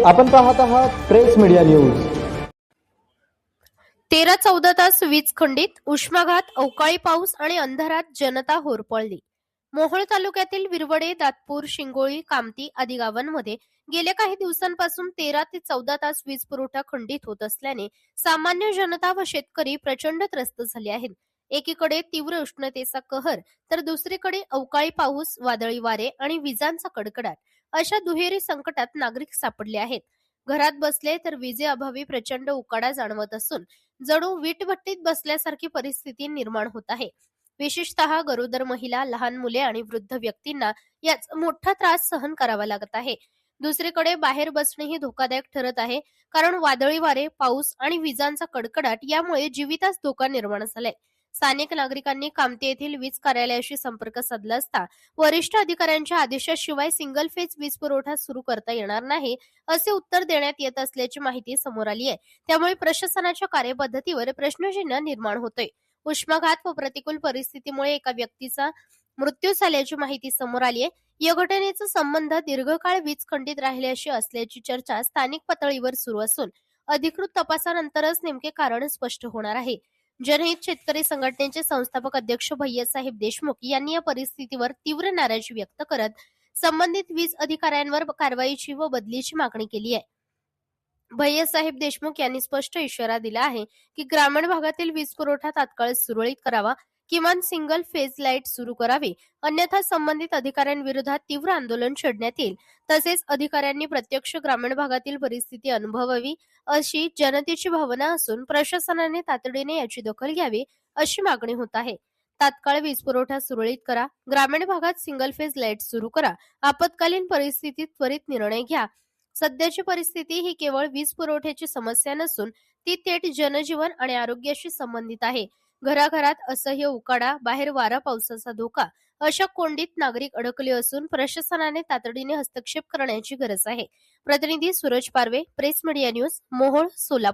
आपण पाहत आहात प्रेस मीडिया न्यूज. 13-14 तास वीज खंडित, उष्माघात, अवकाळी पाऊस आणि अंधारात जनता होरपळली. मोहोळ तालुक्यातील विरवडे, दातपूर, शिंगोळी, कामती आदी गावांमध्ये गेल्या काही दिवसांपासून 13 ते 14 तास वीज पुरवठा खंडित होत असल्याने सामान्य जनता व शेतकरी प्रचंड त्रस्त झाले आहेत. एकीकडे तीव्र उष्णतेचा कहर तर दुसरीकडे अवकाळी पाऊस, वादळी वारे आणि विजांचा कडकडाट अशा दुहेरी संकटात नागरिक सापडले आहेत. घरात बसले तर विजेअभावी प्रचंड उकाडा जाणवत असून जणू वीटभट्टीत बसल्यासारखी परिस्थिती निर्माण होत आहे. विशेषतः गरोदर महिला, लहान मुले आणि वृद्ध व्यक्तींना याचा मोठा त्रास सहन करावा लागत आहे. दुसरीकडे बाहेर बसणेही धोकादायक ठरत आहे, कारण वादळी वारे, पाऊस आणि विजांचा कडकडाट यामुळे जीवितास धोका निर्माण झालाय. स्थानिक नागरिकांनी कामती येथील वीज कार्यालयाशी संपर्क साधला असता वरिष्ठ अधिकाऱ्यांच्या आदेशाशिवाय सिंगल फेज वीज पुरवठा सुरू करता येणार नाही असे उत्तर देण्यात येत असल्याची माहिती समोर आली आहे. त्यामुळे प्रशासनाच्या कार्यपद्धतीवर प्रश्नचिन्ह निर्माण होतोय. उष्माघात व प्रतिकूल परिस्थितीमुळे एका व्यक्तीचा मृत्यू झाल्याची माहिती समोर आली आहे. या घटनेचा संबंध दीर्घकाळ वीज खंडित राहिल्याशी असल्याची चर्चा स्थानिक पातळीवर सुरू असून अधिकृत तपासानंतरच नेमके कारण स्पष्ट होणार आहे. जनहित शेतकरी संघटनेचे संस्थापक अध्यक्ष भैयासाहेब देशमुख यांनी या परिस्थितीवर तीव्र नाराजी व्यक्त करत संबंधित वीज अधिकाऱ्यांवर कारवाईची व बदलीची मागणी केली आहे. भैयासाहेब देशमुख यांनी स्पष्ट इशारा दिला आहे की ग्रामीण भागातील वीज पुरवठा तात्काळ सुरळीत करावा, किमान सिंगल फेज लाईट सुरू करावी, अन्यथा संबंधित अधिकाऱ्यांविरोधात तीव्र आंदोलन छेडण्यात येईल. तसेच अधिकाऱ्यांनी प्रत्यक्ष ग्रामीण भागातील परिस्थिती अनुभवावी अशी जनतेची भावना असून प्रशासनाने तातडीने याची दखल घ्यावी अशी मागणी होत आहे. तात्काळ वीज पुरवठा सुरळीत करा, ग्रामीण भागात सिंगल फेज लाईट सुरू करा, आपत्कालीन परिस्थितीत त्वरित निर्णय घ्या. सध्याची परिस्थिती ही केवळ वीज पुरवठ्याची समस्या नसून ती थेट जनजीवन आणि आरोग्याशी संबंधित आहे. घराघरात असह्य उकाडा, बाहेर वारा पावसाचा धोका अशा कोंडीत नागरिक अडकले असून प्रशासनाने तातडीने हस्तक्षेप करण्याची गरज आहे. प्रतिनिधी Suraj Parve, press media news, Mohol, Solapur.